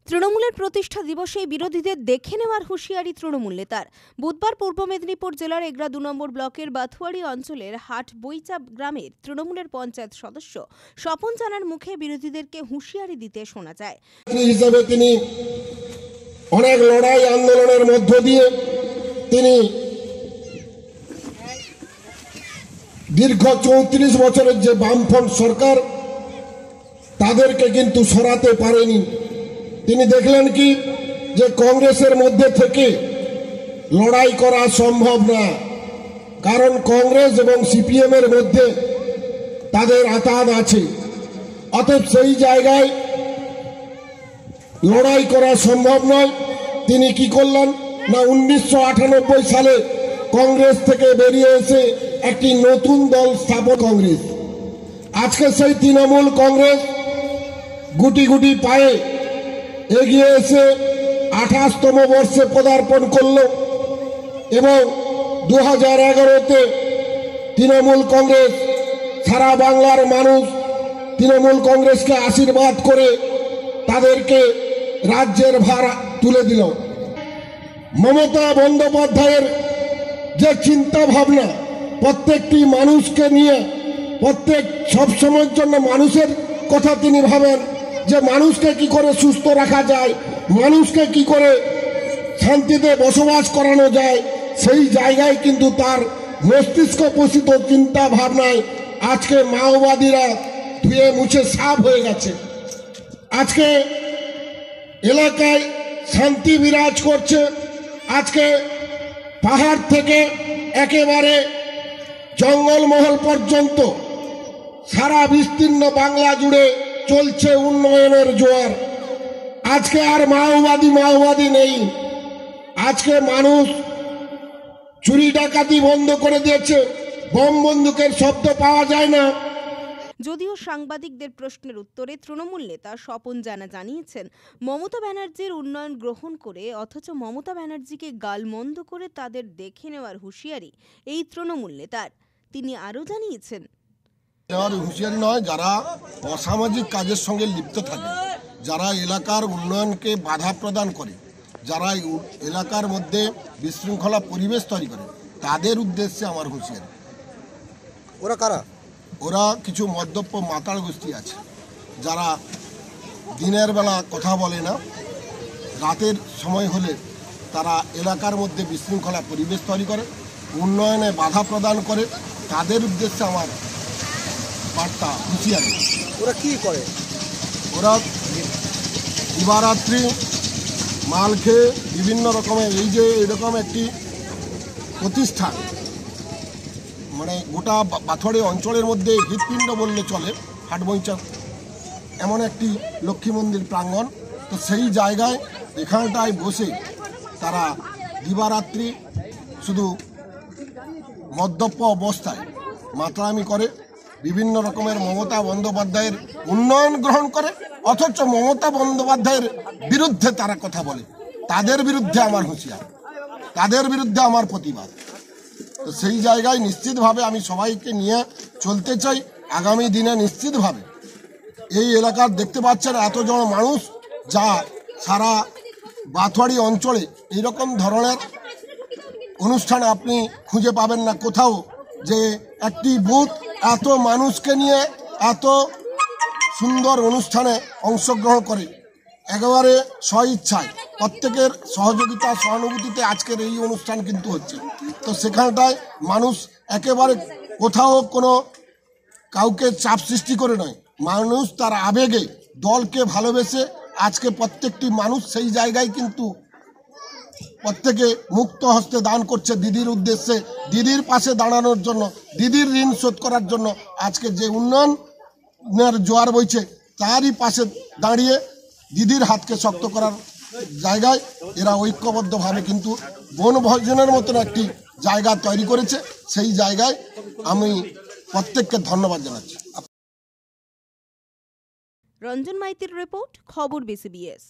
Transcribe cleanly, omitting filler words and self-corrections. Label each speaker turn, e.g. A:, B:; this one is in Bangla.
A: তৃণমূলের প্রতিষ্ঠা দিবসে বিরোধীদের দেখে নেওয়ার হুঁশিয়ারি তৃণমূল নেতার। বুধবার পূর্ব মেদিনীপুর জেলার এগরা ২ নম্বর ব্লকের বাথুয়ারি অঞ্চলের হাটবইচা গ্রামের তৃণমূলের পঞ্চায়েত সদস্য স্বপন জানার মুখে বিরোধীদেরকে হুঁশিয়ারি দিতে শোনা যায়।
B: হিসেবে তিনি অনেক লড়াই আন্দোলনের মধ্য দিয়ে তিনি দীর্ঘ ৩৪ বছরের যে বামফ্রন্ট সরকার তাদেরকে কিন্তু সরাতে পারেনি। তিনি দেখলেন কি যে কংগ্রেসের মধ্যে থেকে লড়াই করা সম্ভব না, কারণ কংগ্রেস এবং সিপিএম এর মধ্যে তাদের আতাত আছে। অতএব সেই জায়গায় লড়াই করা সম্ভব নয়। তিনি কি করলেন না 1998 সালে কংগ্রেস থেকে বেরিয়ে এসে একটি নতুন দল স্থাপন কংগ্রেস। আজকে সেই তৃণমূল কংগ্রেস গুটি গুটি পায়ে এগিয়ে এসে 28তম বর্ষে পদার্পণ করল এবং 2011-তে তৃণমূল কংগ্রেস সারা বাংলার মানুষ তৃণমূল কংগ্রেসকে আশীর্বাদ করে তাদেরকে রাজ্যের ভার তুলে দিল। মমতা বন্দ্যোপাধ্যায়ের যে চিন্তা ভাবনা প্রত্যেকটি মানুষকে নিয়ে, প্রত্যেক সবসময়ের জন্য মানুষের কথা তিনি ভাবেন যে মানুষকে কি করে সুস্থ রাখা যায়, মানুষকে কি করে শান্তিতে বসবাস করানো যায়, সেই জায়গায় কিন্তু তার মস্তিষ্ক পোষিত চিন্তা ভাবনায় আজকে মাওবাদীরা ধুয়ে মুছে সাফ হয়ে গেছে। আজকে এলাকায় শান্তি বিরাজ করছে। আজকে পাহাড় থেকে একেবারে জঙ্গলমহল পর্যন্ত সারা বিস্তীর্ণ বাংলা জুড়ে চলছে উন্নয়নের জোয়ার। আজকে আর মাওবাদী নেই। আজকে মানুষ চুরি ডাকাতি বন্ধ করে দিয়েছে, বোম বন্দুকের শব্দ পাওয়া যায় না।
A: যদিও সাংবাদিকদের প্রশ্নের উত্তরে তৃণমূল নেতা স্বপন জানিয়েছেন মমতা ব্যানার্জির উন্নয়ন গ্রহণ করে অথচ মমতা ব্যানার্জিকে গালমন্দ করে তাদের দেখে নেওয়ার হুঁশিয়ারি এই তৃণমূল নেতার। তিনি আরও জানিয়েছেন,
B: হুঁশিয়ারি নয়, যারা অসামাজিক কাজের সঙ্গে লিপ্ত থাকে, যারা এলাকার উন্নয়নকে বাধা প্রদান করে, যারা এলাকার মধ্যে বিশৃঙ্খলা পরিবেশ তৈরি করে, তাদের উদ্দেশ্যে আমার হুঁশিয়ারি।
C: ওরা কারা?
B: ওরা কিছু মদ্যপ মাতাল গোষ্ঠী আছে, যারা দিনের বেলা কথা বলে না, রাতের সময় হলে তারা এলাকার মধ্যে বিশৃঙ্খলা পরিবেশ তৈরি করে, উন্নয়নে বাধা প্রদান করে। তাদের উদ্দেশ্যে আমার বার্তা, হুঁশিয়ারি।
C: ওরা কি করে?
B: ওরা দিবারাত্রি মাল খেয়ে বিভিন্ন রকমের, এই যে এরকম একটি প্রতিষ্ঠান, মানে গোটা বাথুয়ারি অঞ্চলের মধ্যে হৃৎপিণ্ড বললে চলে, হাটবইচা এমন একটি লক্ষ্মী মন্দির প্রাঙ্গণ। তো সেই জায়গায় এখানটায় বসে তারা দিবারাত্রি শুধু মদ্যপ অবস্থায় মাতলামি করে, বিভিন্ন রকমের মমতা বন্দ্যোপাধ্যায়ের উন্নয়ন গ্রহণ করে, অথচ মমতা বন্দ্যোপাধ্যায়ের বিরুদ্ধে তারা কথা বলে। তাদের বিরুদ্ধে আমার হুঁশিয়ার, তাদের বিরুদ্ধে আমার প্রতিবাদ। তো সেই জায়গায় নিশ্চিতভাবে আমি সবাইকে নিয়ে চলতে চাই। আগামী দিনে নিশ্চিতভাবে এই এলাকার দেখতে পাচ্ছেন এতজন মানুষ, যা সারা বাথুয়ারি অঞ্চলে এইরকম ধরনের অনুষ্ঠানে আপনি খুঁজে পাবেন না কোথাও, যে একটি বুথ এত মানুষকে নিয়ে এত সুন্দর অনুষ্ঠানে অংশগ্রহণ করে, একেবারে স্বইচ্ছায় প্রত্যেকের সহযোগিতা সহানুভূতিতে আজকের এই অনুষ্ঠান কিন্তু হচ্ছে। তো সেখানটায় মানুষ একেবারে কোথাও কোনো কাউকে চাপ সৃষ্টি করে নয়, মানুষ তার আবেগে দলকে ভালোবেসে আজকে প্রত্যেকটি মানুষ সেই জায়গায় কিন্তু প্রত্যেকে মুক্ত হস্তে দান করছে দিদির উদ্দেশ্যে, দিদির পাশে দাঁড়ানোর জন্য, দিদির ঋণ শোধ করার জন্য। আজকে যে উন্নয়নের জোয়ার বইছে তারই পাশে দাঁড়িয়ে দিদির হাতকে শক্ত করার জায়গায় এরা ঐক্যবদ্ধভাবে কিন্তু বনভোজনের মতন একটি জায়গা তৈরি করেছে। সেই জায়গায় আমি প্রত্যেককে ধন্যবাদ জানাচ্ছি।
A: রঞ্জন মাইতির রিপোর্ট, খবর BCBS।